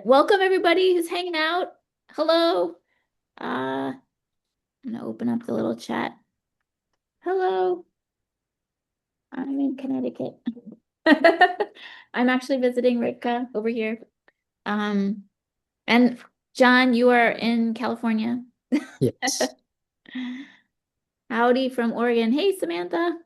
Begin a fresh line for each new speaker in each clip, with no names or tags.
Welcome everybody who's hanging out. Hello. I'm gonna open up the little chat. Hello. I'm in Connecticut. I'm actually visiting Rika over here. Um, and John, you are in California.
Yes.
Howdy from Oregon. Hey, Samantha.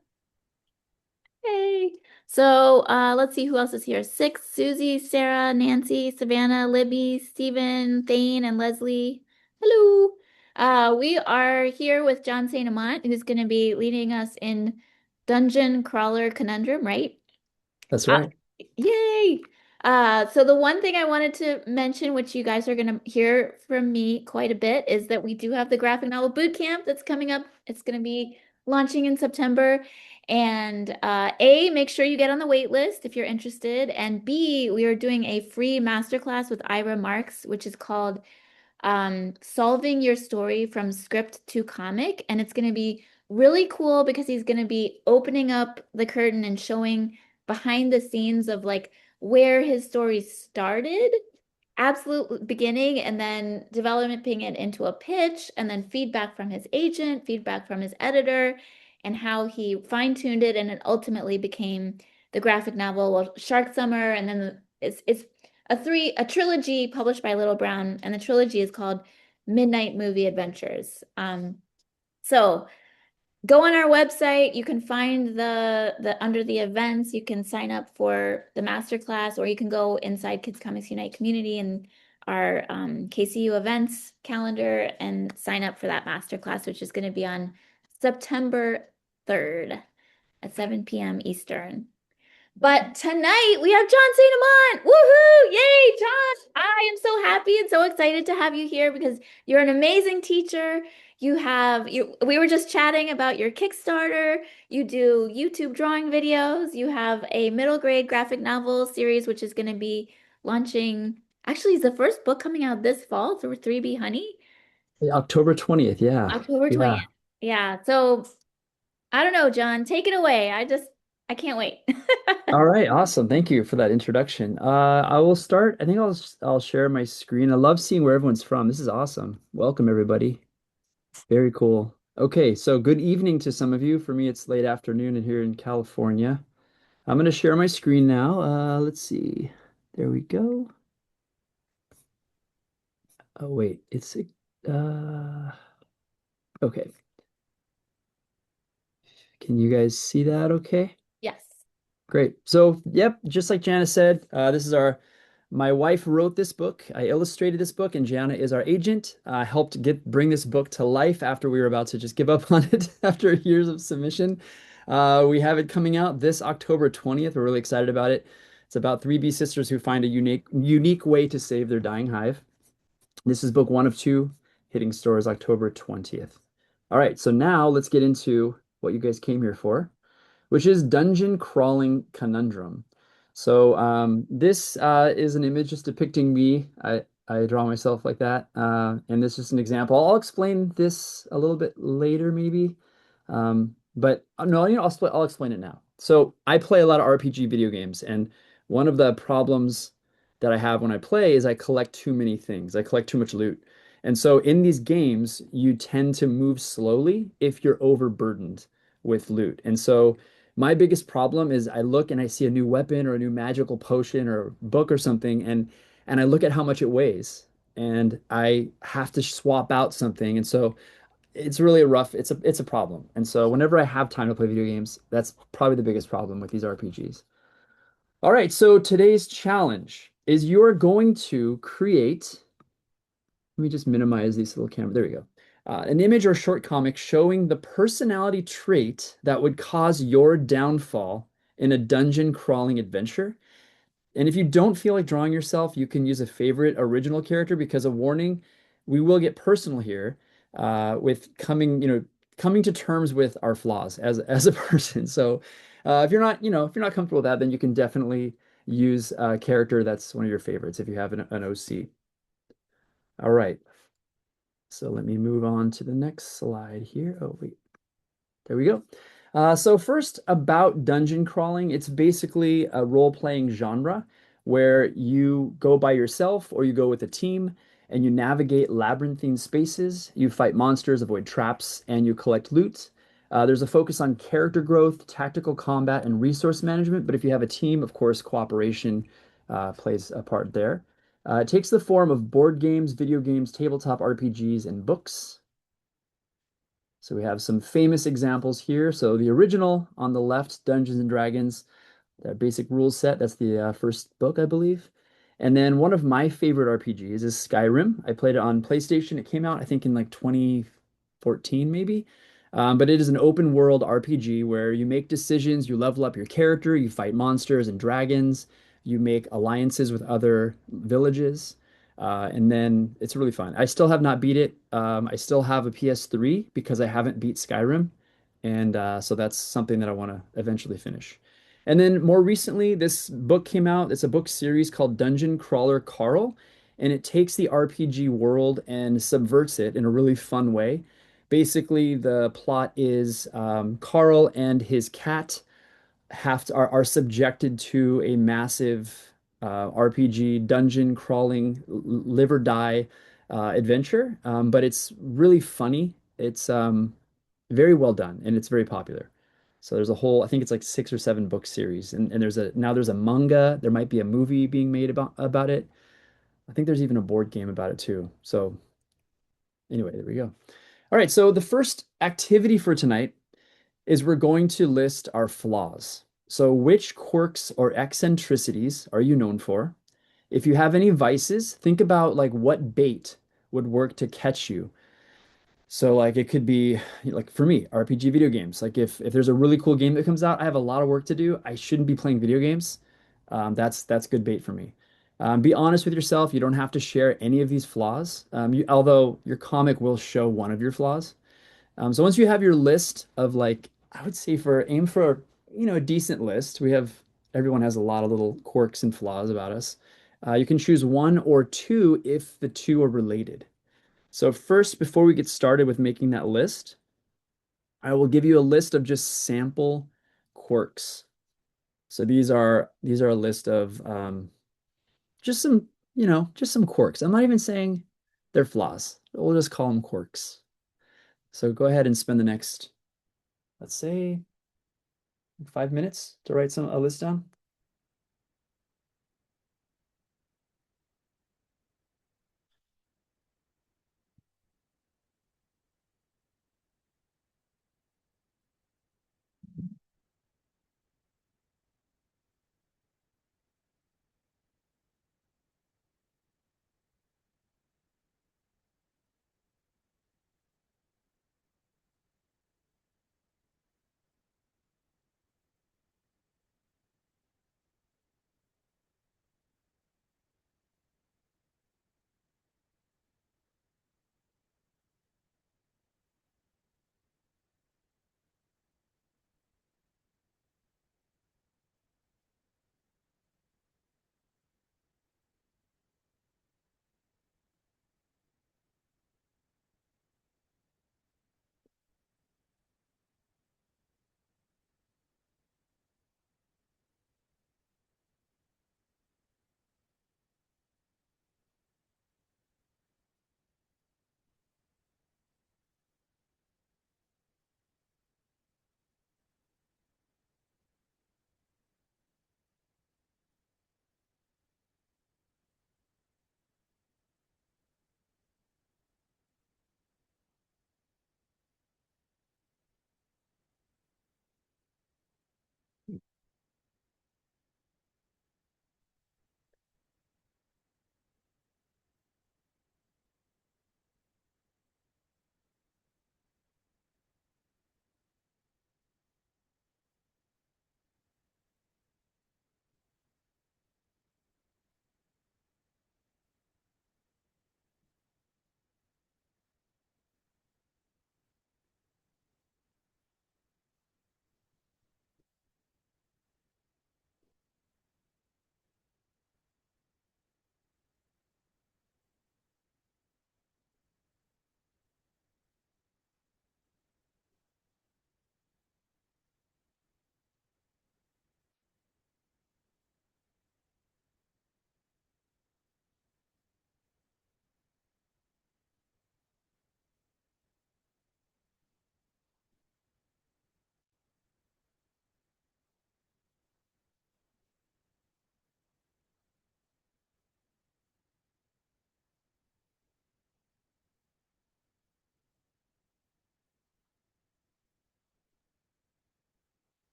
Hey. So let's see who else is here. Six, Susie, Sarah, Nancy, Savannah, Libby, Stephen, Thane, and Leslie. Hello. We are here with Jon St. Amant, who's going to be leading us in Dungeon Crawler Conundrum, right?
That's
Uh,
right.
Yay! So the one thing I wanted to mention, which you guys are going to hear from me quite a bit, is that we do have the graphic novel boot camp that's coming up. It's going to be launching in September. And A, make sure you get on the wait list if you're interested. And B, we are doing a free masterclass with Ira Marks, which is called Solving Your Story from Script to Comic. And it's going to be really cool because he's going to be opening up the curtain and showing behind the scenes of like where his story started, absolute beginning, and then developing it into a pitch, and then feedback from his agent, feedback from his editor, and how he fine-tuned it, and it ultimately became the graphic novel, well, Shark Summer, and then it's a trilogy published by Little Brown, and the trilogy is called Midnight Movie Adventures. So go on our website. You can find the under the events. You can sign up for the masterclass, or you can go inside Kids Comics Unite community and our KCU events calendar and sign up for that masterclass, which is going to be on September 3rd at 7 p.m. Eastern. But tonight we have Jon St. Amant. Woohoo! Yay, John! I am so happy and so excited to have you here because you're an amazing teacher. We were just chatting about your Kickstarter. You do YouTube drawing videos. You have a middle grade graphic novel series, which is going to be launching. Actually, is the first book coming out this fall through 3B Honey,
October 20th. Yeah.
October
Yeah.
20th. Yeah. So I don't know, John, take it away. I can't wait.
All right. Awesome. Thank you for that introduction. I will start. I think I'll share my screen. I love seeing where everyone's from. This is awesome. Welcome, everybody. Very cool. Okay. So good evening to some of you. For me, it's late afternoon and here in California. I'm going to share my screen now. Let's see. There we go. Oh, wait. Okay. Can you guys see that okay?
Yes.
Great. So, yep, just like Jana said, this is my wife wrote this book. I illustrated this book, and Jana is our agent. I helped bring this book to life after we were about to just give up on it after years of submission. We have it coming out this October 20th. We're really excited about it. It's about three bee sisters who find a unique way to save their dying hive. This is book one of two, hitting stores October 20th. All right, so now let's get into what you guys came here for, which is Dungeon Crawling Conundrum. So this is an image just depicting me. I draw myself like that, and this is just an example. I'll explain this a little bit later, maybe. But no, I'll explain it now. So I play a lot of RPG video games, and one of the problems that I have when I play is I collect too many things. I collect too much loot. And so in these games, you tend to move slowly if you're overburdened with loot. And so my biggest problem is I look and I see a new weapon or a new magical potion or book or something, and I look at how much it weighs, and I have to swap out something. And so it's really a rough, it's a problem. And so whenever I have time to play video games, that's probably the biggest problem with these RPGs. All right, so today's challenge is you're going to create, let me just minimize these little camera. There we go. An image or short comic showing the personality trait that would cause your downfall in a dungeon crawling adventure. And if you don't feel like drawing yourself, you can use a favorite original character because a warning, we will get personal here with coming to terms with our flaws as a person. So if you're not comfortable with that, then you can definitely use a character that's one of your favorites if you have an OC. All right. So let me move on to the next slide here. Oh, wait. There we go. So first, about dungeon crawling, it's basically a role-playing genre where you go by yourself or you go with a team and you navigate labyrinthine spaces. You fight monsters, avoid traps, and you collect loot. There's a focus on character growth, tactical combat, and resource management. But if you have a team, of course, cooperation plays a part there. It takes the form of board games, video games, tabletop RPGs, and books. So we have some famous examples here. So the original on the left, Dungeons and Dragons, the basic rules set. That's the first book, I believe. And then one of my favorite RPGs is Skyrim. I played it on PlayStation. It came out, I think, in like 2014, maybe. But it is an open world RPG where you make decisions, you level up your character, you fight monsters and dragons, you make alliances with other villages. And then it's really fun. I still have not beat it. I still have a PS3 because I haven't beat Skyrim. And so that's something that I want to eventually finish. And then more recently, this book came out. It's a book series called Dungeon Crawler Carl, and it takes the RPG world and subverts it in a really fun way. Basically, the plot is Carl and his cat are subjected to a massive RPG dungeon crawling live or die adventure. But it's really funny. It's very well done and it's very popular. So there's a whole, I think it's like 6 or 7 book series, and there's a manga. There might be a movie being made about it. I think there's even a board game about it too. So anyway, there we go. All right, so the first activity for tonight is we're going to list our flaws. So which quirks or eccentricities are you known for? If you have any vices, think about like what bait would work to catch you. So like it could be like for me, RPG video games. Like if there's a really cool game that comes out, I have a lot of work to do. I shouldn't be playing video games. That's good bait for me. Be honest with yourself. You don't have to share any of these flaws. Although your comic will show one of your flaws. So once you have your list of like, I would say for aim for a decent list. Everyone has a lot of little quirks and flaws about us. You can choose one or two if the two are related. So first, before we get started with making that list, I will give you a list of just sample quirks. So these are a list of just some quirks. I'm not even saying they're flaws. We'll just call them quirks. So go ahead and spend the next, let's say, 5 minutes to write a list down.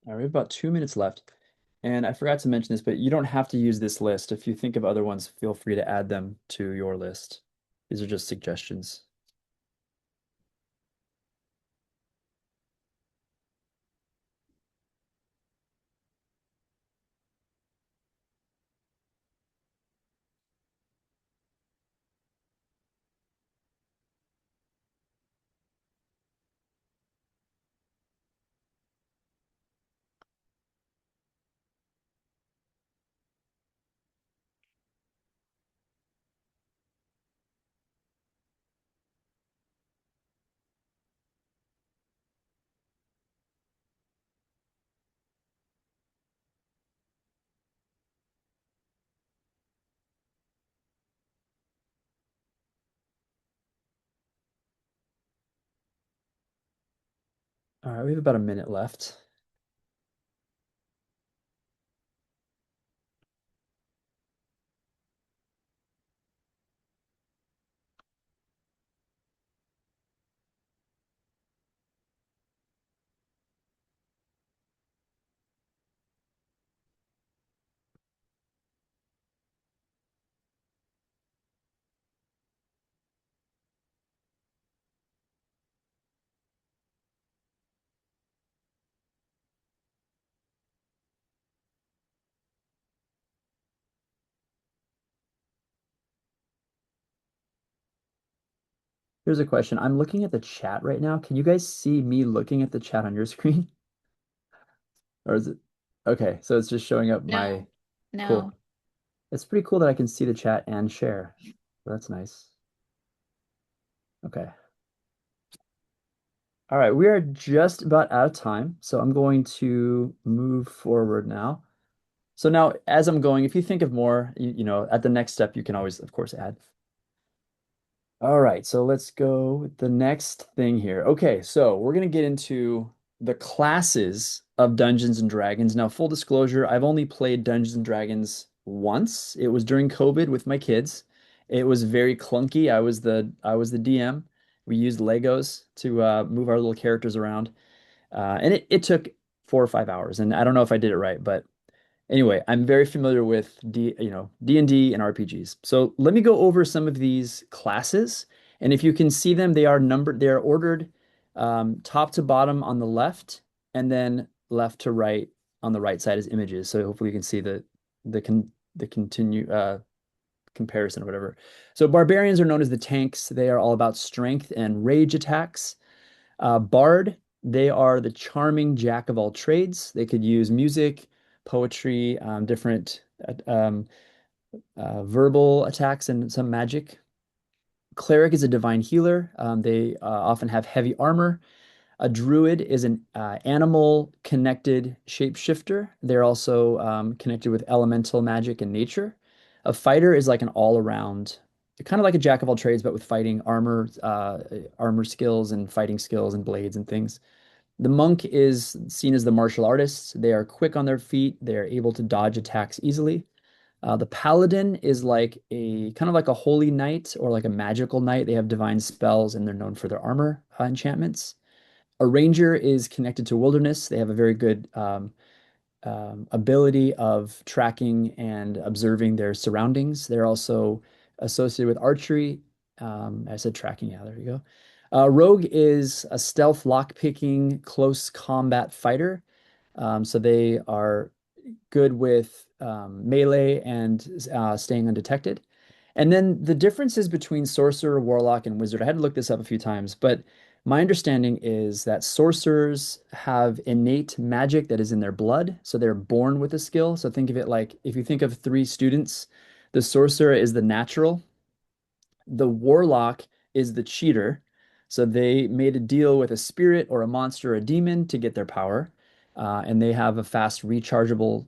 All right, we have about 2 minutes left. And I forgot to mention this, but you don't have to use this list. If you think of other ones, feel free to add them to your list. These are just suggestions. All right, we have about a minute left. Here's a question. I'm looking at the chat right now. Can you guys see me looking at the chat on your screen? Or is it? Okay, so it's just showing up my
No, no.
cool. It's pretty cool that I can see the chat and share. That's nice. Okay. All right, we are just about out of time, so I'm going to move forward now. So now, as I'm going, if you think of more, at the next step, you can always, of course, add. All right, so let's go with the next thing here. Okay, so we're gonna get into the classes of Dungeons and Dragons. Now, full disclosure, I've only played Dungeons and Dragons once. It was during COVID with my kids. It was very clunky. I was the DM. We used Legos to move our little characters around, and it took 4 or 5 hours. And I don't know if I did it right, but anyway, I'm very familiar with D&D and RPGs. So let me go over some of these classes. And if you can see them, they are numbered, they are ordered top to bottom on the left, and then left to right on the right side as images. So hopefully you can see the continue comparison or whatever. So barbarians are known as the tanks. They are all about strength and rage attacks. Bard, they are the charming jack of all trades. They could use music, poetry, different verbal attacks, and some magic. Cleric is a divine healer. They often have heavy armor. A druid is an animal connected shapeshifter. They're also connected with elemental magic and nature. A fighter is like an all around, kind of like a jack of all trades, but with fighting armor skills and fighting skills and blades and things. The monk is seen as the martial artist. They are quick on their feet. They are able to dodge attacks easily. The paladin is like a kind of like a holy knight or like a magical knight. They have divine spells and they're known for their armor enchantments. A ranger is connected to wilderness. They have a very good ability of tracking and observing their surroundings. They're also associated with archery. I said tracking. Yeah, there you go. Rogue is a stealth, lock-picking, close combat fighter. So they are good with melee and staying undetected. And then the differences between sorcerer, warlock, and wizard. I had to look this up a few times, but my understanding is that sorcerers have innate magic that is in their blood, so they're born with a skill. So think of it like if you think of three students, the sorcerer is the natural, the warlock is the cheater. So they made a deal with a spirit or a monster or a demon to get their power, and they have a fast rechargeable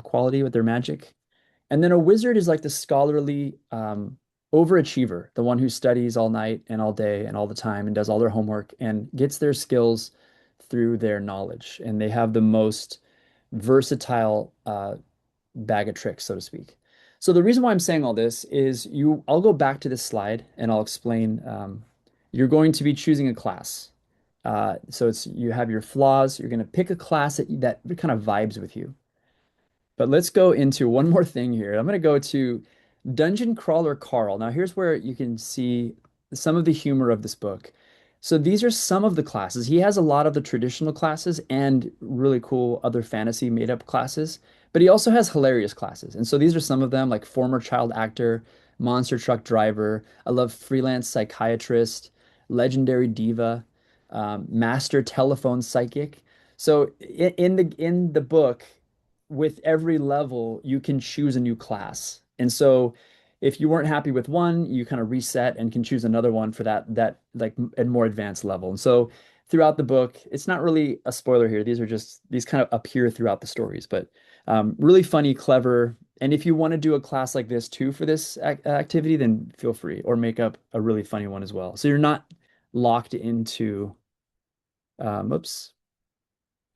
quality with their magic. And then a wizard is like the scholarly overachiever, the one who studies all night and all day and all the time and does all their homework and gets their skills through their knowledge. And they have the most versatile bag of tricks, so to speak. So the reason why I'm saying all this is I'll go back to this slide and I'll explain. You're going to be choosing a class. So it's you have your flaws. You're going to pick a class that kind of vibes with you. But let's go into one more thing here. I'm going to go to Dungeon Crawler Carl. Now, here's where you can see some of the humor of this book. So these are some of the classes. He has a lot of the traditional classes and really cool other fantasy made-up classes, but he also has hilarious classes. And so these are some of them, like former child actor, monster truck driver. I love freelance psychiatrist, legendary diva, master telephone psychic. So in the book, with every level, you can choose a new class. And so if you weren't happy with one, you kind of reset and can choose another one for that like a more advanced level. And so throughout the book, it's not really a spoiler here. These are just these kind of appear throughout the stories, but really funny, clever. And if you want to do a class like this too for this activity, then feel free or make up a really funny one as well. So you're not locked into, oops,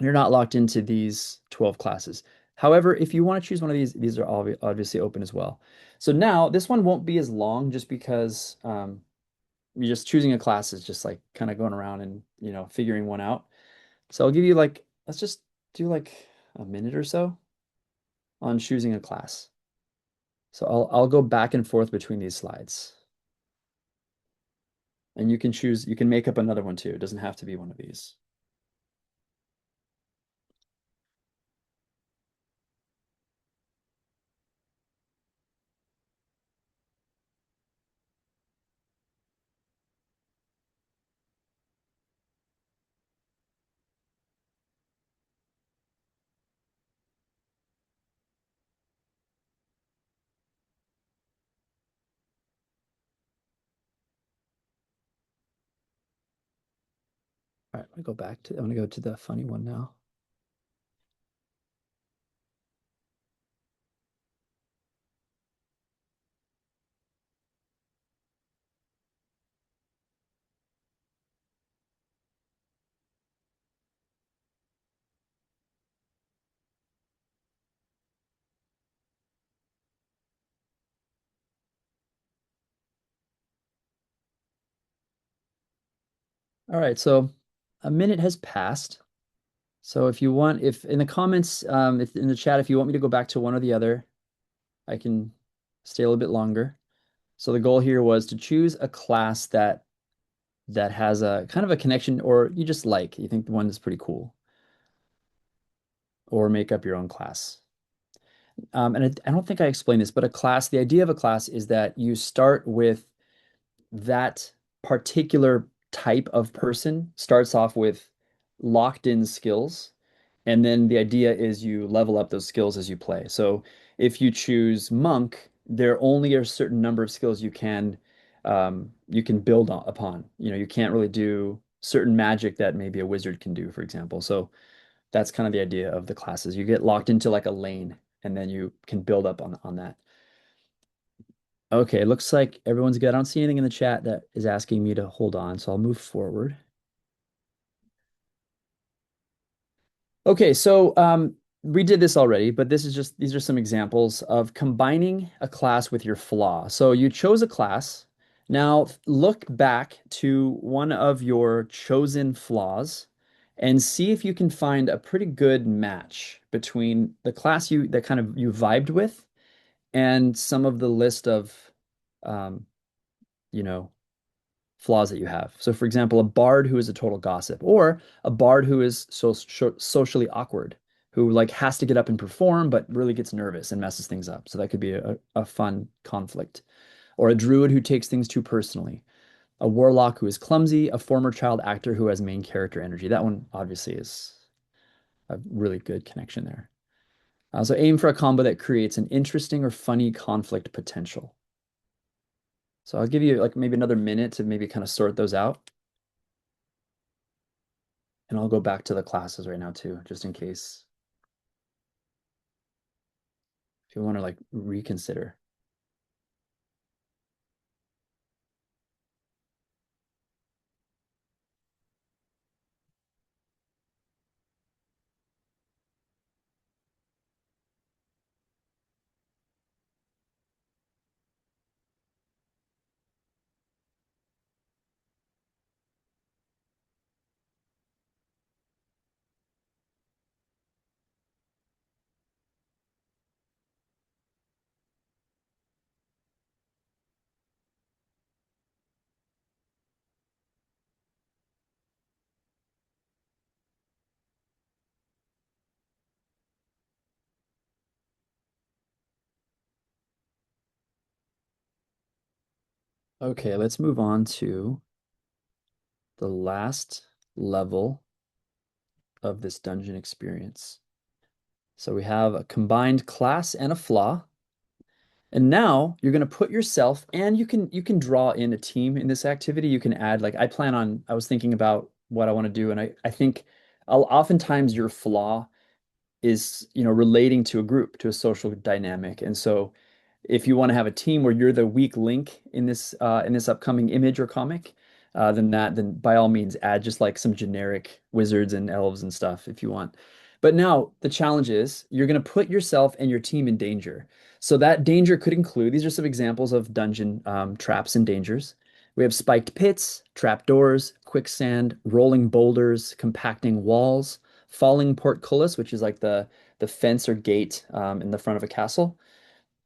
you're not locked into these 12 classes. However, if you want to choose one of these are obviously open as well. So now this one won't be as long just because you're just choosing a class is just like kind of going around and, figuring one out. So I'll give you like, let's just do like a minute or so on choosing a class. So I'll go back and forth between these slides. And you can make up another one too. It doesn't have to be one of these. All right, I'm gonna go to the funny one now. All right, so a minute has passed. So if in the comments, if in the chat, if you want me to go back to one or the other, I can stay a little bit longer. So the goal here was to choose a class that has a kind of a connection or you just like, you think the one is pretty cool, or make up your own class. I don't think I explained this, but the idea of a class is that you start with that particular type of person starts off with locked in skills. And then the idea is you level up those skills as you play. So if you choose monk, there only are a certain number of skills you can build upon. You can't really do certain magic that maybe a wizard can do, for example. So that's kind of the idea of the classes. You get locked into like a lane, and then you can build up on that. Okay, looks like everyone's good. I don't see anything in the chat that is asking me to hold on, so I'll move forward. Okay, so we did this already, but these are some examples of combining a class with your flaw. So you chose a class. Now look back to one of your chosen flaws and see if you can find a pretty good match between the class that kind of you vibed with and some of the list of um, you know, flaws that you have. So, for example, a bard who is a total gossip, or a bard who is socially awkward, who like has to get up and perform, but really gets nervous and messes things up. So that could be a fun conflict. Or a druid who takes things too personally. A warlock who is clumsy, a former child actor who has main character energy. That one obviously is a really good connection there. So aim for a combo that creates an interesting or funny conflict potential. So I'll give you like maybe another minute to maybe kind of sort those out. And I'll go back to the classes right now too, just in case if you want to like reconsider. Okay, let's move on to the last level of this dungeon experience. So we have a combined class and a flaw. And now you're going to put yourself, and you can draw in a team in this activity. You can add, like, I was thinking about what I want to do, and I think oftentimes your flaw is, relating to a group, to a social dynamic. And so if you want to have a team where you're the weak link in this upcoming image or comic, then by all means add just like some generic wizards and elves and stuff if you want. But now the challenge is you're going to put yourself and your team in danger. So that danger could include, these are some examples of dungeon traps and dangers. We have spiked pits, trapdoors, quicksand, rolling boulders, compacting walls, falling portcullis, which is like the fence or gate in the front of a castle,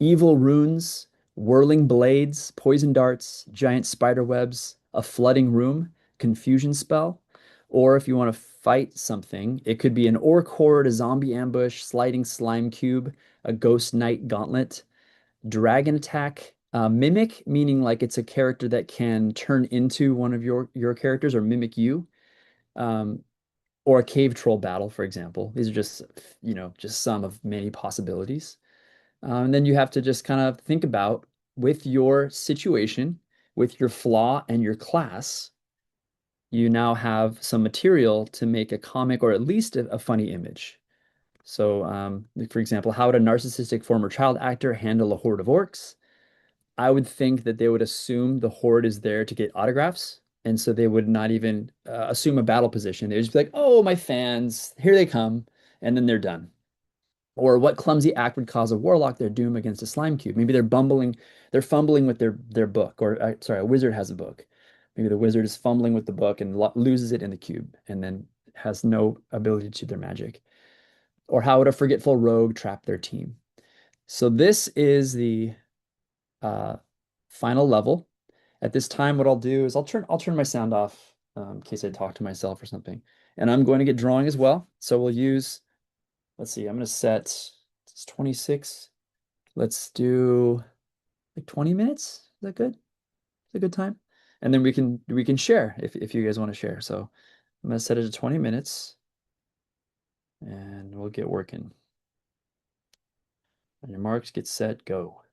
evil runes, whirling blades, poison darts, giant spider webs, a flooding room, confusion spell. Or if you want to fight something, it could be an orc horde, a zombie ambush, sliding slime cube, a ghost knight gauntlet, dragon attack, mimic, meaning like it's a character that can turn into one of your characters or mimic you. Um, or a cave troll battle, for example. These are just some of many possibilities. And then you have to just kind of think about with your situation, with your flaw and your class, you now have some material to make a comic or at least a funny image. So, like for example, how would a narcissistic former child actor handle a horde of orcs? I would think that they would assume the horde is there to get autographs. And so they would not even assume a battle position. They would just be like, oh, my fans, here they come. And then they're done. Or what clumsy act would cause a warlock their doom against a slime cube? Maybe they're fumbling with their book, or sorry, a wizard has a book. Maybe the wizard is fumbling with the book and loses it in the cube, and then has no ability to do their magic. Or how would a forgetful rogue trap their team? So this is the uh, final level. At this time, what I'll do is I'll turn my sound off in case I talk to myself or something, and I'm going to get drawing as well. So we'll use. Let's see. I'm going to set. It's 26. Let's do like 20 minutes. Is that good? Is a good time? And then we can share if you guys want to share. So I'm gonna set it to 20 minutes and we'll get working. On your marks, get set, go.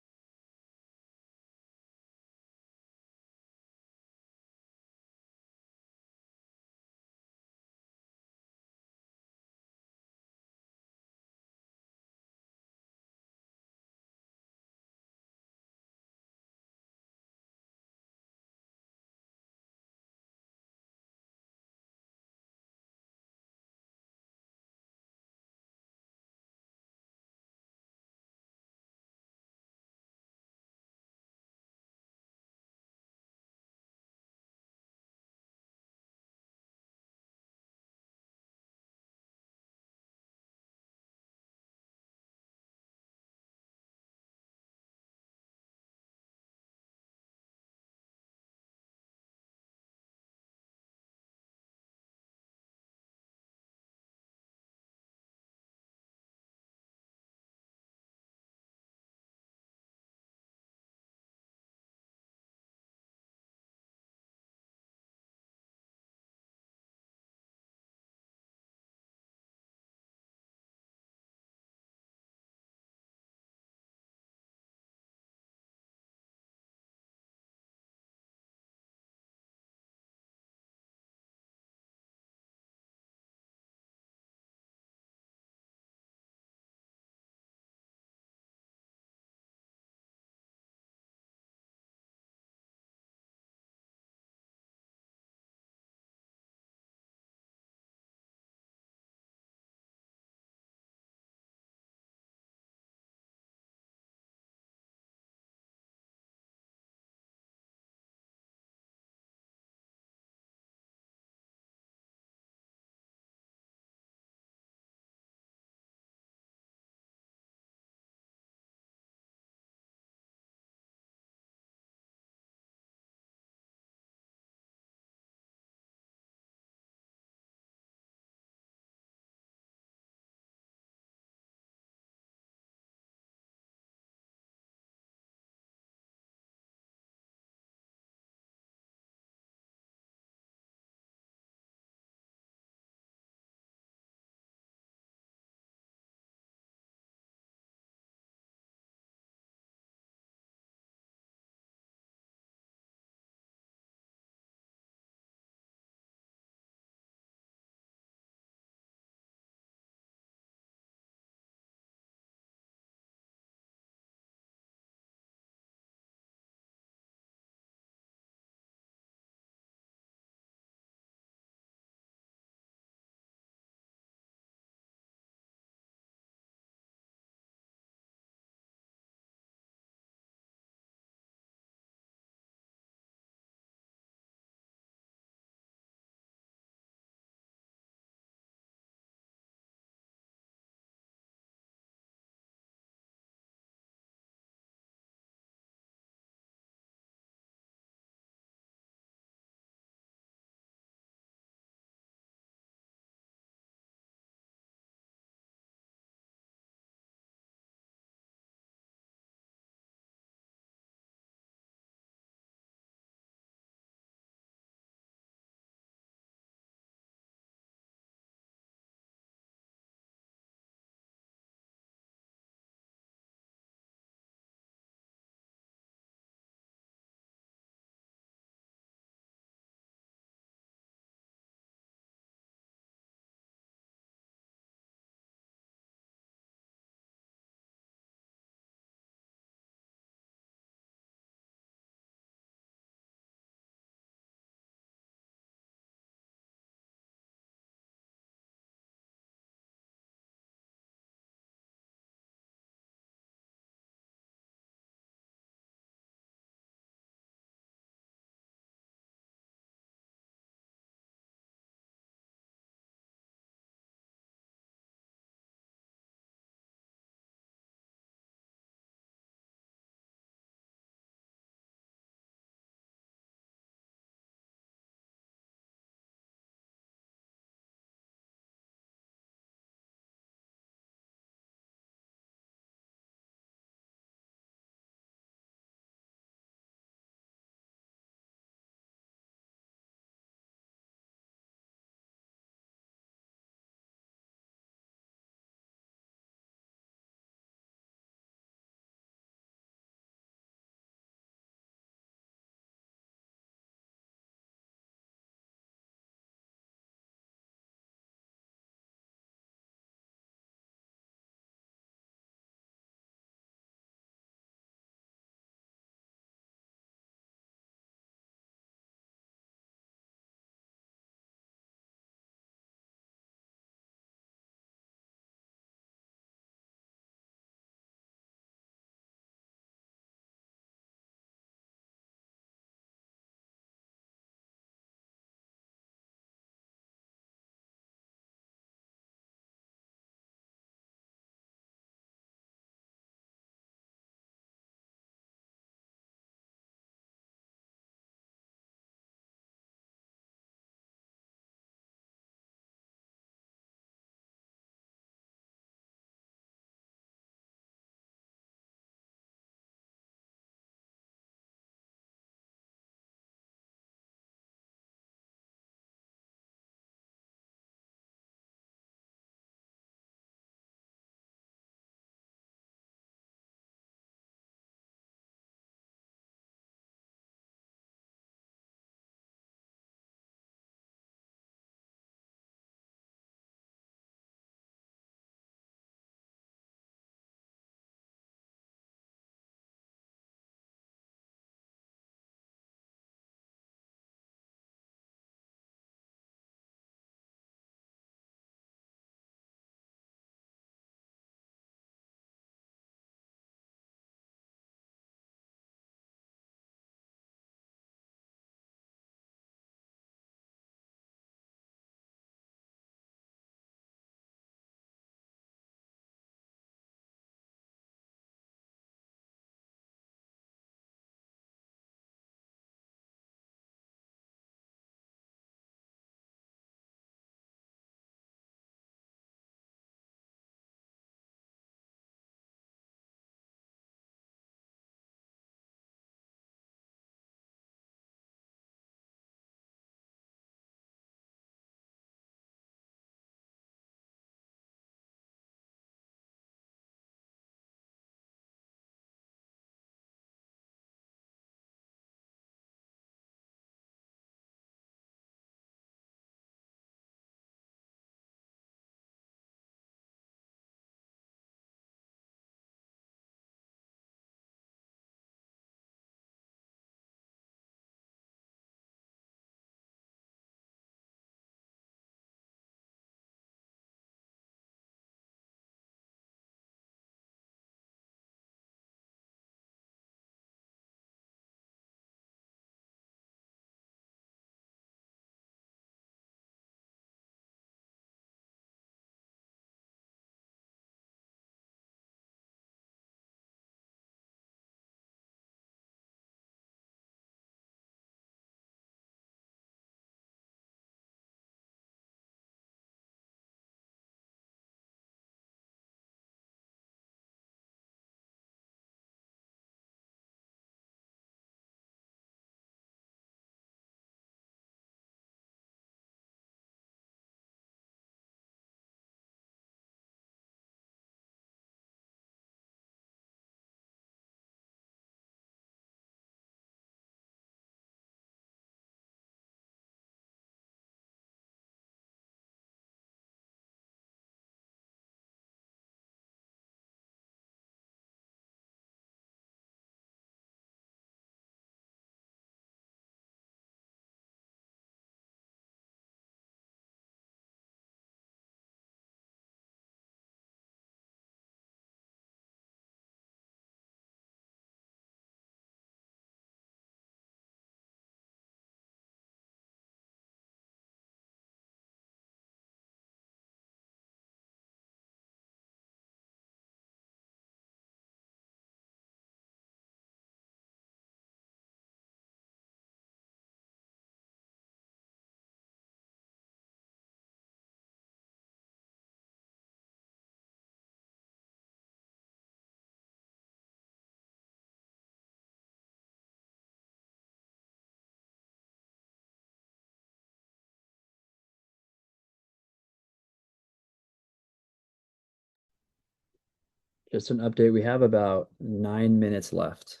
Just an update. We have about 9 minutes left.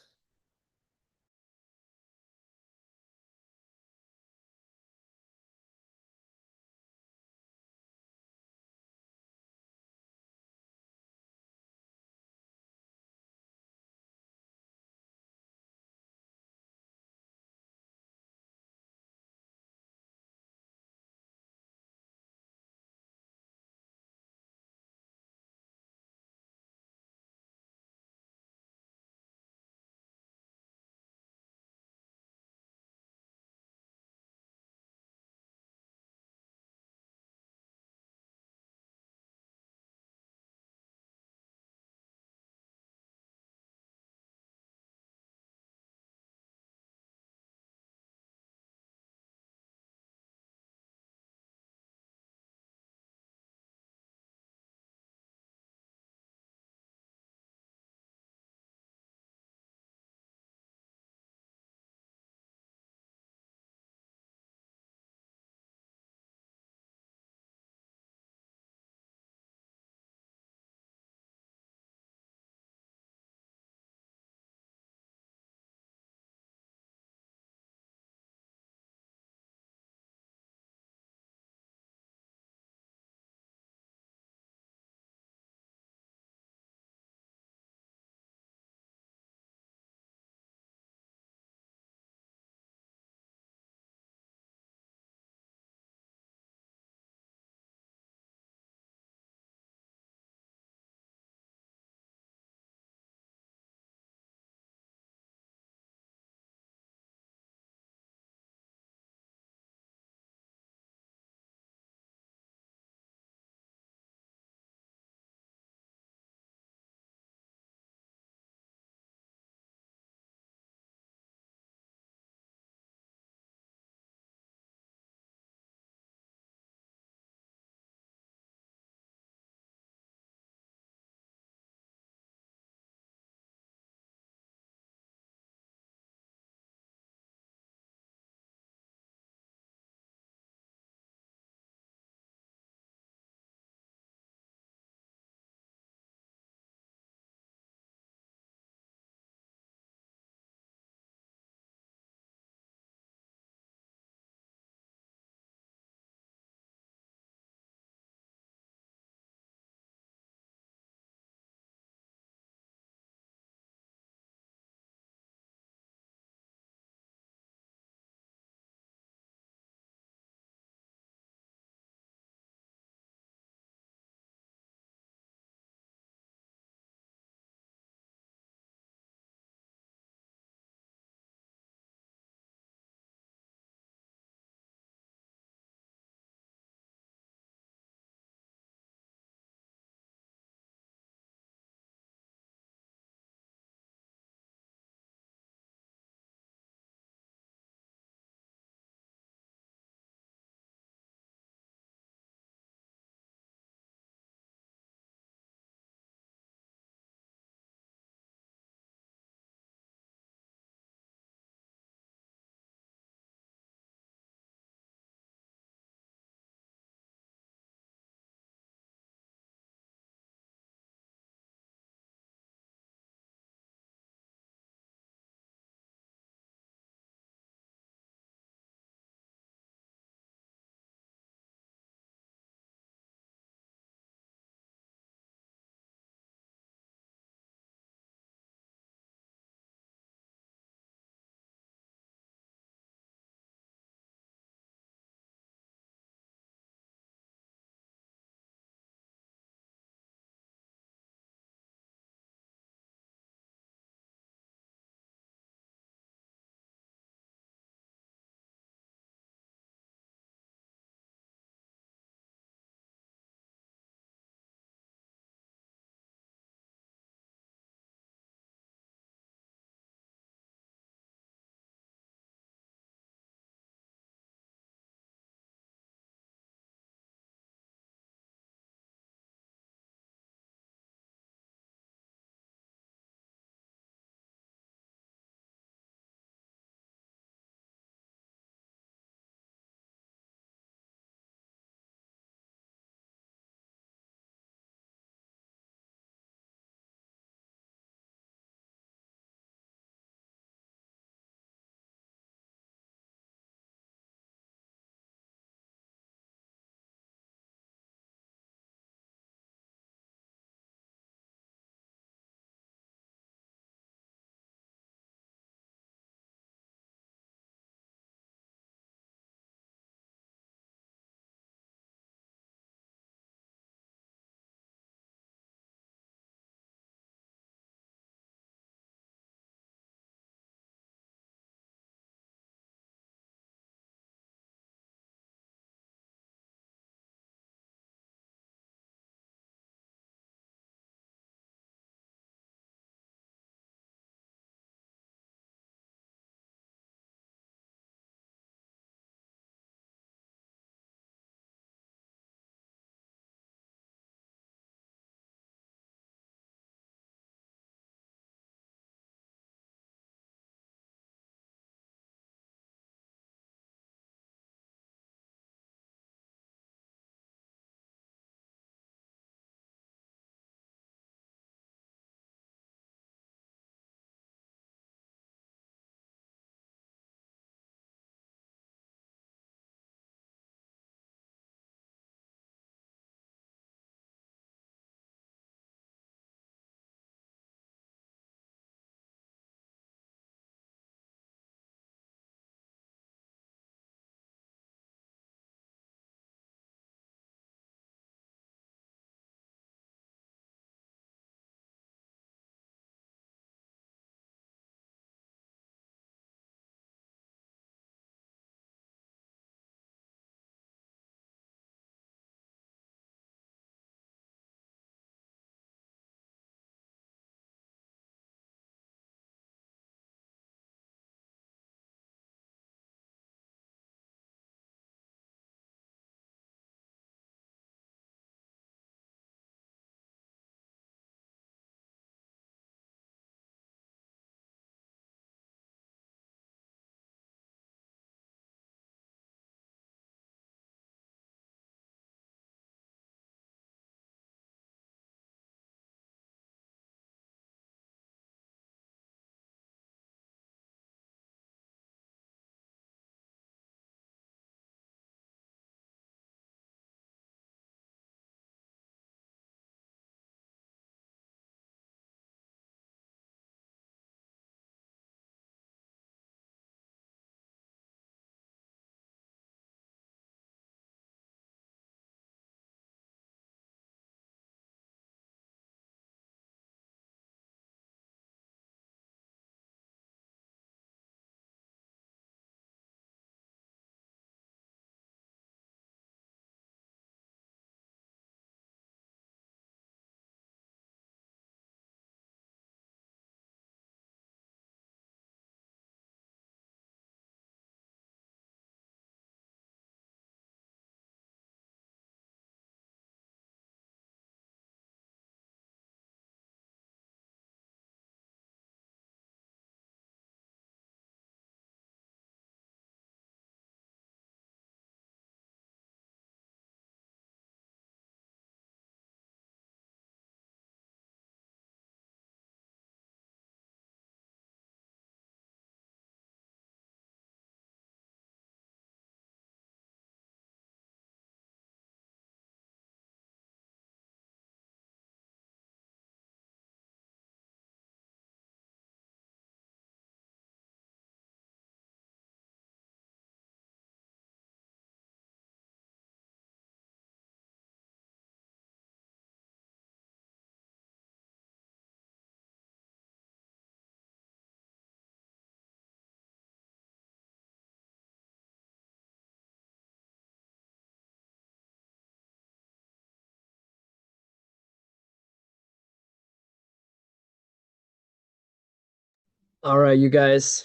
All right, you guys,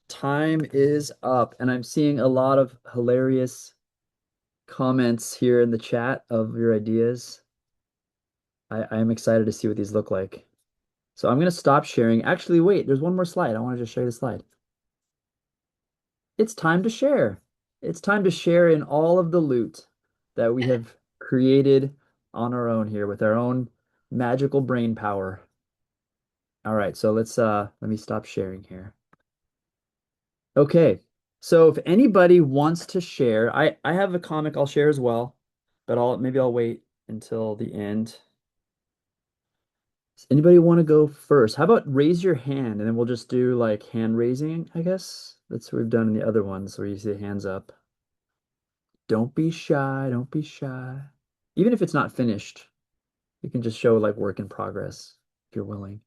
time is up, and I'm seeing a lot of hilarious comments here in the chat of your ideas. I am excited to see what these look like. So I'm going to stop sharing. Actually, wait, there's one more slide. I want to just show you the slide. It's time to share. It's time to share in all of the loot that we have created on our own here with our own magical brain power. All right, so let me stop sharing here. Okay. So if anybody wants to share, I have a comic I'll share as well, but I'll wait until the end. Does anybody want to go first? How about raise your hand and then we'll just do like hand raising, I guess. That's what we've done in the other ones where you see the hands up. Don't be shy, don't be shy. Even if it's not finished, you can just show like work in progress if you're willing.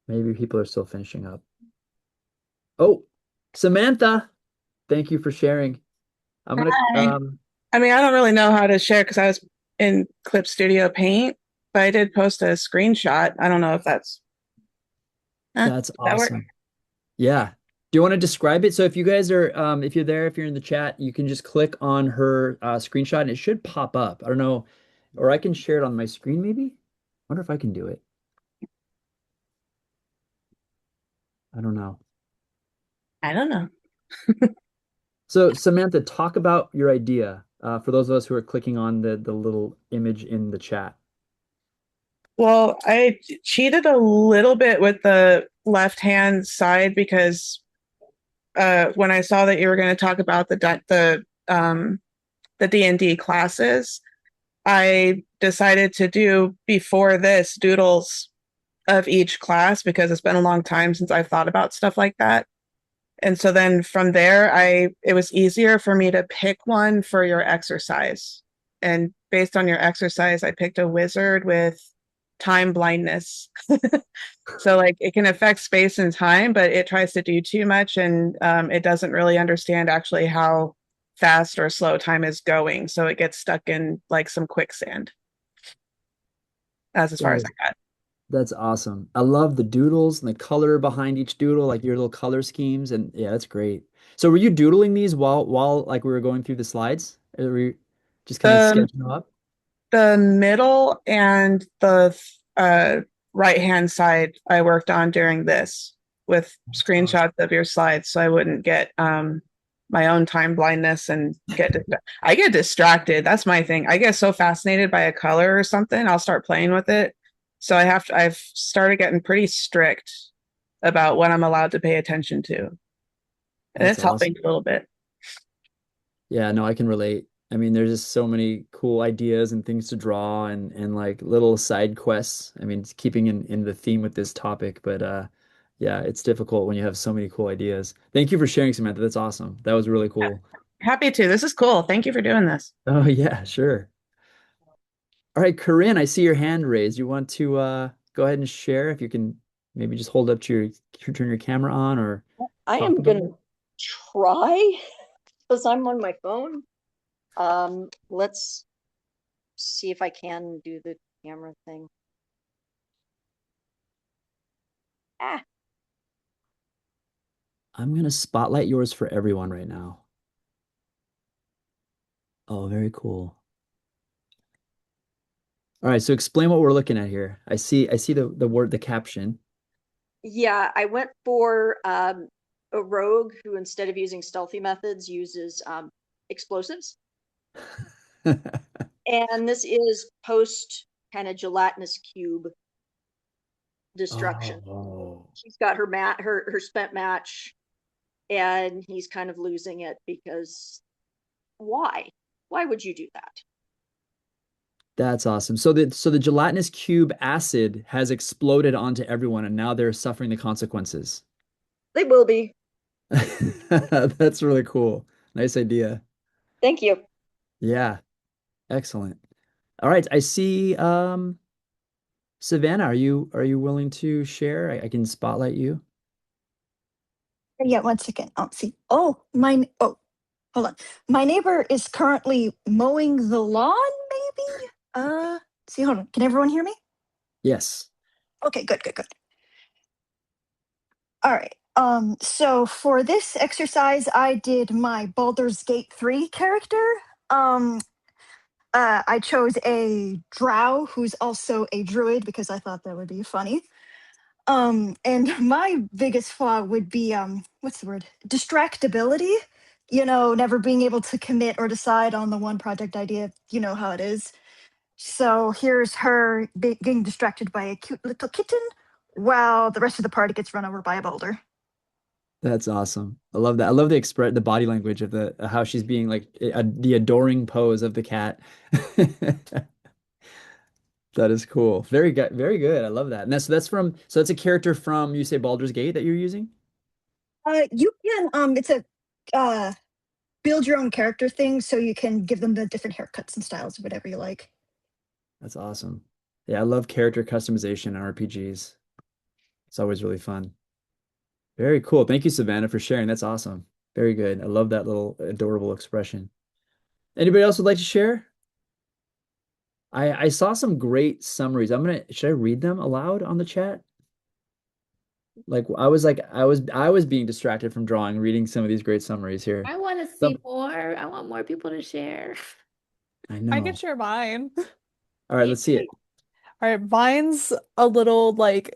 Maybe people are still finishing up. Oh, Samantha, thank you for sharing. I'm gonna
Hi. I mean, I don't really know how to share because I was in Clip Studio Paint, but I did post a screenshot. I don't know if
That's
that work?
awesome. Yeah. Do you want to describe it? So if you guys are if you're there, if you're in the chat, you can just click on her screenshot and it should pop up. I don't know, or I can share it on my screen maybe. Wonder if I can do it. I don't know.
I don't know.
So Samantha, talk about your idea for those of us who are clicking on the little image in the chat.
Well, I cheated a little bit with the left-hand side because when I saw that you were going to talk about the D&D classes, I decided to do before this doodles of each class because it's been a long time since I've thought about stuff like that. And so then from there, it was easier for me to pick one for your exercise. And based on your exercise, I picked a wizard with time blindness. So like it can affect space and time, but it tries to do too much, and it doesn't really understand actually how fast or slow time is going. So it gets stuck in like some quicksand. That's as far as
That,
I got.
that's awesome. I love the doodles and the color behind each doodle, like your little color schemes, and yeah, that's great. So were you doodling these while like we were going through the slides? Or were you just kind of
The
sketching them up?
the middle and the right hand side I worked on during this with
That's awesome.
screenshots of your slides so I wouldn't get my own time blindness and I get distracted. That's my thing. I get so fascinated by a color or something, I'll start playing with it. So I've started getting pretty strict about what I'm allowed to pay attention to. And
That's
it's helping
awesome.
a little bit.
Yeah, no, I can relate. I mean, there's just so many cool ideas and things to draw and like little side quests. I mean, it's keeping in the theme with this topic, but yeah, it's difficult when you have so many cool ideas. Thank you for sharing, Samantha. That's awesome. That was really cool.
Happy to. This is cool. Thank you for doing this.
Oh yeah, sure. All right, Corinne, I see your hand raised. You want to go ahead and share if you can maybe just hold up to turn your camera on or
I
talk
am
about
going
it.
to try because I'm on my phone. Let's see if I can do the camera thing. Ah,
I'm gonna spotlight yours for everyone right now. Oh, very cool. All right, so explain what we're looking at here. I see the caption.
yeah, I went for a rogue who, instead of using stealthy methods, uses explosives. And this is post kind of gelatinous cube destruction.
Oh,
She's got her spent match, and he's kind of losing it because why? Why would you do that?
that's awesome. So the gelatinous cube acid has exploded onto everyone, and now they're suffering the consequences.
They will be.
That's really cool. Nice idea.
Thank you.
Yeah, excellent. All right, I see Savannah, are you willing to share? I can spotlight you.
Yeah, 1 second. Oh, see. Oh, hold on. My neighbor is currently mowing the lawn, maybe? See, hold on. Can everyone hear me?
Yes.
Okay, good, good, good. All right. So for this exercise, I did my Baldur's Gate 3 character. Um, I chose a drow who's also a druid because I thought that would be funny. And my biggest flaw would be what's the word? Distractibility. You know, never being able to commit or decide on the one project idea. You know how it is. So here's her getting distracted by a cute little kitten while the rest of the party gets run over by a boulder.
That's awesome. I love that. I love the body language of the how she's being like the adoring pose of the cat. That is cool. Very good. Very good. I love that. And that's a character from you say Baldur's Gate that you're using?
You can it's a uh build your own character thing, so you can give them the different haircuts and styles, whatever you like.
That's awesome. Yeah, I love character customization in RPGs. It's always really fun. Very cool. Thank you, Savannah, for sharing. That's awesome. Very good. I love that little adorable expression. Anybody else would like to share? I saw some great summaries. Should I read them aloud on the chat? I was being distracted from drawing, reading some of these great summaries here.
I want to see more. I want more people to share.
I
I can
know.
share mine.
All right, let's see it.
All right, mine's a little like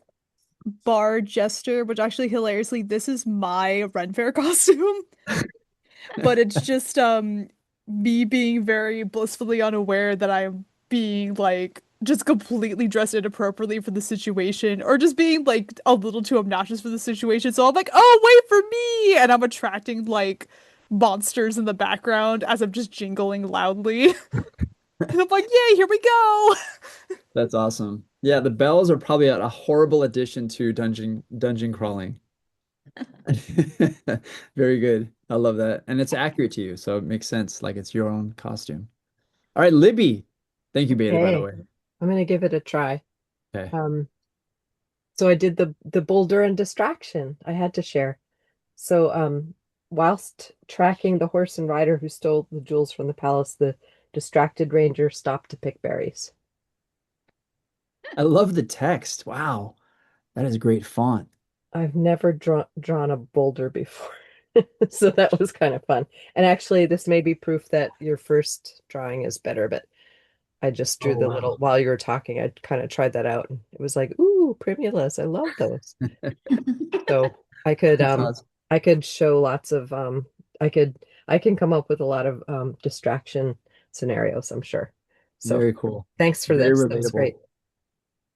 bar jester, which actually hilariously, this is my Ren Fair costume, but it's just me being very blissfully unaware that I'm being like just completely dressed inappropriately for the situation, or just being like a little too obnoxious for the situation. So I'm like, oh, wait for me, and I'm attracting like monsters in the background as I'm just jingling loudly. And I'm like, yay, here we go.
That's awesome. Yeah, the bells are probably a horrible addition to dungeon crawling. Very good. I love that. And it's accurate to you, so it makes sense. Like it's your own costume. All right, Libby. Thank you, Beta, by the
Okay,
way.
I'm gonna give it a try.
Okay.
Um, so I did the boulder and distraction. I had to share. So whilst tracking the horse and rider who stole the jewels from the palace, the distracted ranger stopped to pick berries.
I love the text. Wow. That is great font.
I've never drawn a boulder before. So that was kind of fun. And actually, this may be proof that your first drawing is better, but I just drew
Oh,
the little
wow.
while you were talking, I kind of tried that out and it was like, ooh, primulas. I love those. So
That's awesome.
I could show lots of I could I can come up with a lot of distraction scenarios, I'm sure. So
Very cool.
thanks for
Very
this. That was
relatable.
great.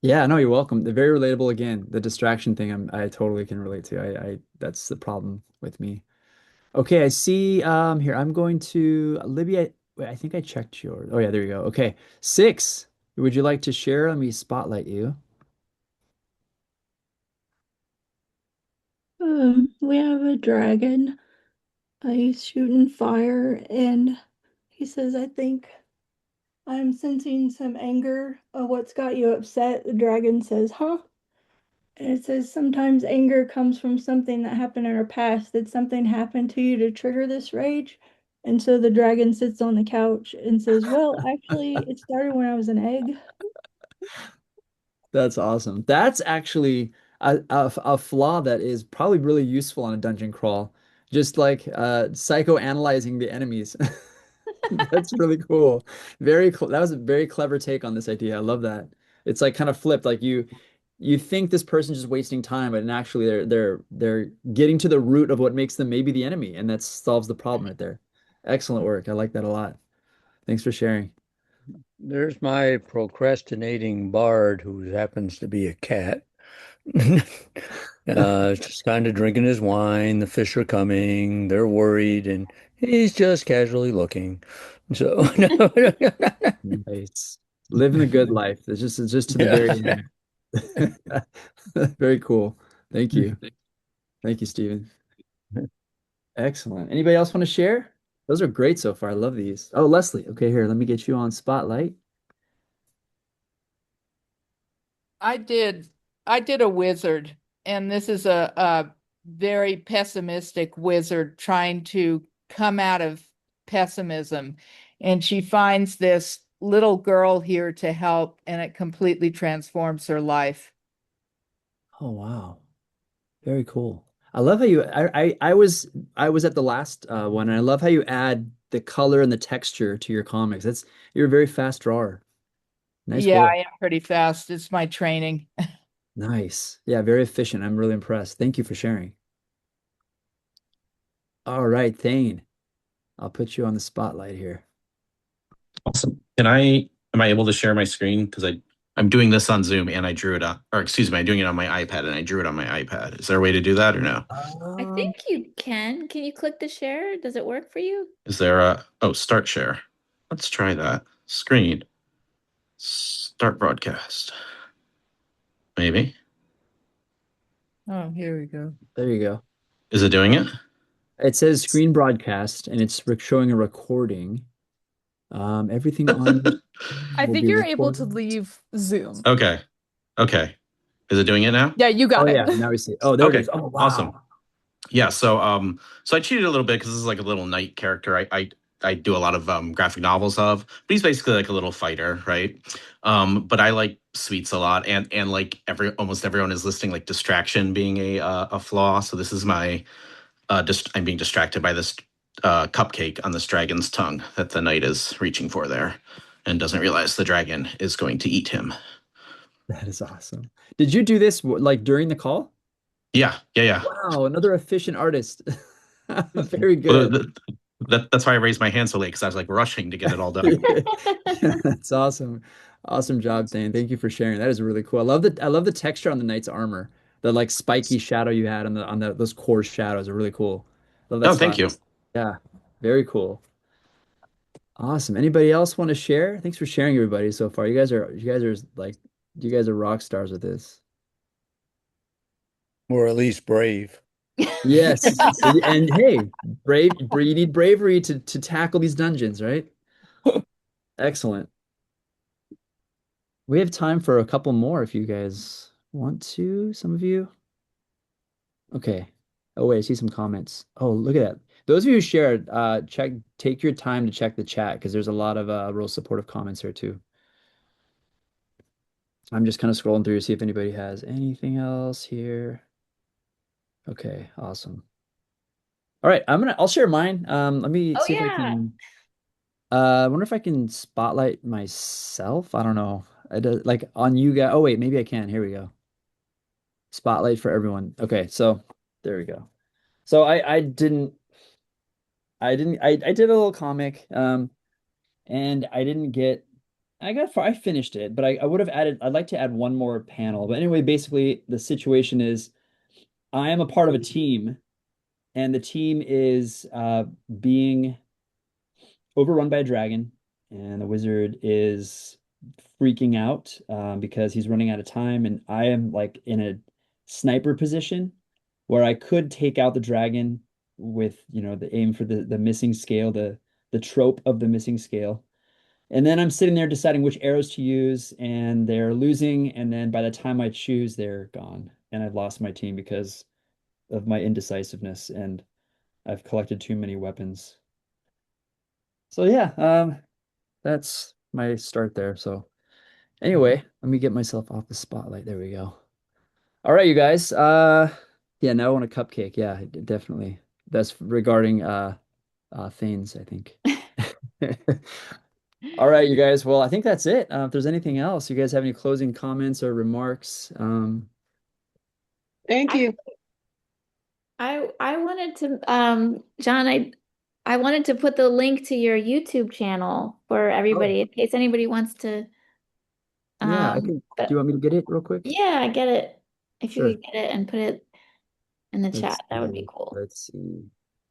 Yeah, no, you're welcome. They're very relatable again. The distraction thing I totally can relate to. I that's the problem with me. Okay, I see here I'm going to Libby. Wait, I think I checked yours. Oh yeah, there you go. Okay. 6. Would you like to share? Let me spotlight you.
We have a dragon. He's shooting fire, and he says, I think I'm sensing some anger. What's got you upset? The dragon says, huh? And it says, sometimes anger comes from something that happened in our past. Did something happen to you to trigger this rage? And so the dragon sits on the couch and says, well, actually, it started when I was an egg.
That's awesome. That's actually a flaw that is probably really useful on a dungeon crawl. Just like psychoanalyzing the enemies. That's really cool. That was a very clever take on this idea. I love that. It's like kind of flipped. Like you think this person's just wasting time, but actually they're getting to the root of what makes them maybe the enemy, and that solves the problem right there. Excellent work. I like that a lot. Thanks for sharing.
There's my procrastinating bard who happens to be a cat. Just kind of drinking his wine. The fish are coming. They're worried, and he's just casually looking. So,
Nice. Living the good life. It's just to the very
yeah.
end. Very cool. Thank you. Thank you, Stephen. Excellent. Anybody else want to share? Those are great so far. I love these. Oh, Leslie. Okay, here, let me get you on spotlight.
I did I did a wizard, and this is a very pessimistic wizard trying to come out of pessimism. And she finds this little girl here to help, and it completely transforms her life.
Oh wow. Very cool. I love how you I was at the last one and I love how you add the color and the texture to your comics. That's you're a very fast drawer. Nice
Yeah,
work.
I am pretty fast. It's my training.
Nice. Yeah, very efficient. I'm really impressed. Thank you for sharing. All right, Thane. I'll put you on the spotlight here.
Awesome. Am I able to share my screen? Because I'm doing this on Zoom and I drew it on, or excuse me, I'm doing it on my iPad and I drew it on my iPad. Is there a way to do that or no?
I think you can. Can you click the share? Does it work for you?
Is there start share? Let's try that. Screen. Start broadcast. Maybe.
Oh, here we go.
There you go.
Is it doing it?
It says screen broadcast and it's showing a recording. Everything on your
I
will
think
be
you're able to
recorded.
leave Zoom.
Okay. Okay. Is it doing it now?
Yeah, you
Oh
got it.
yeah, now we see it. Oh, there it
Okay.
is. Oh
Awesome.
wow.
Yeah, so I cheated a little bit because this is like a little knight character. I do a lot of graphic novels of, but he's basically like a little fighter, right? But I like sweets a lot, and like almost everyone is listing like distraction being a flaw. So this is my I'm being distracted by this cupcake on this dragon's tongue that the knight is reaching for there, and doesn't realize the dragon is going to eat him.
That is awesome. Did you do this like during the call?
Yeah.
Wow, another efficient artist. Very
Well,
good.
that's why I raised my hand so late because I was like rushing to get it all done.
Yeah, that's awesome. Awesome job, Thane. Thank you for sharing. That is really cool. I love the texture on the knight's armor. The like spiky shadow you had on the those core shadows are really cool. Love that
Oh, thank
style.
you.
Yeah, very cool. Awesome. Anybody else want to share? Thanks for sharing, everybody, so far. You guys are rock stars with this.
Or at least brave.
Yes. And hey, you need bravery to tackle these dungeons, right? Excellent. We have time for a couple more if you guys want to, some of you. Okay. Oh wait, I see some comments. Oh, look at that. Those of you who shared, take your time to check the chat because there's a lot of real supportive comments here too. I'm just kind of scrolling through to see if anybody has anything else here. Okay, awesome. All right, I'll share mine. Let me
Oh
see if I
yeah.
can I wonder if I can spotlight myself. I don't know. I do, like on you guys. Oh wait, maybe I can. Here we go. Spotlight for everyone. Okay, so there we go. So I did a little comic and I didn't get I got far I finished it, but I would have added I'd like to add one more panel. But anyway, basically the situation is I am a part of a team and the team is being overrun by a dragon, and the wizard is freaking out because he's running out of time, and I am like in a sniper position where I could take out the dragon with, the aim for the missing scale, the trope of the missing scale. And then I'm sitting there deciding which arrows to use, and they're losing, and then by the time I choose, they're gone. And I've lost my team because of my indecisiveness, and I've collected too many weapons. So yeah, that's my start there. So anyway, let me get myself off the spotlight. There we go. All right, you guys. Yeah, now I want a cupcake. Yeah, definitely. That's regarding Thanes, I think. All right, you guys. Well, I think that's it. If there's anything else, you guys have any closing comments or remarks?
Thank
I
you.
I wanted to John, I wanted to put the link to your YouTube channel for
Oh,
everybody in case anybody wants to
yeah, I can. Do you
but
want me to get it real quick?
yeah, get it. If you
Sure.
could get it and put it in the
Let's
chat, that would be
see.
cool.
Let's see.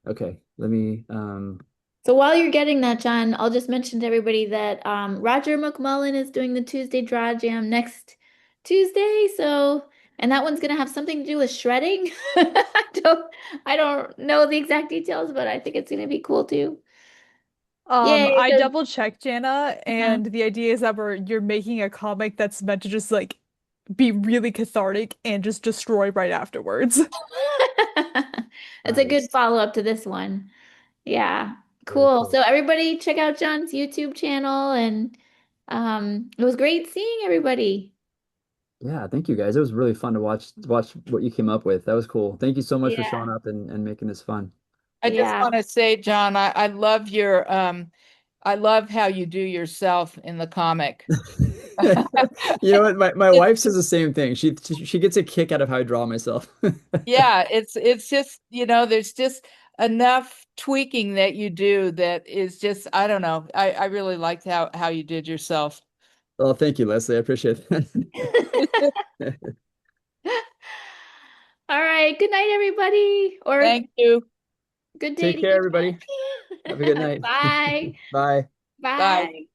Okay, let me
So while you're getting that, John, I'll just mention to everybody that Roger McMullen is doing the Tuesday Draw Jam next Tuesday. So, and that one's gonna have something to do with shredding. I don't know the exact details, but I think it's gonna be cool too. Yay!
I
So,
double checked Jana,
uh-huh.
and the idea is that you're making a comic that's meant to just like be really cathartic and just destroy right afterwards.
It's a good
nice.
follow-up to this one. Yeah,
Very
cool.
cool.
So everybody check out John's YouTube channel and It was great seeing everybody.
Yeah, thank you guys. It was really fun to watch what you came up with. That was cool. Thank you so much for showing
Yeah.
up and making this fun.
I just
Yeah.
want to say, John, I love your I love how you do yourself in the comic.
You know what? My wife says the same thing. She gets a kick out of how I draw myself.
Yeah, it's just, there's just enough tweaking that you do that is just, I don't know. I really liked how you did yourself.
Well, thank you, Leslie. I appreciate that.
All right. Good night, everybody. Or
Thank you.
good day
Take
to
care,
you,
everybody. Have a good
Jen.
night.
Bye.
Bye.
Bye.
Bye.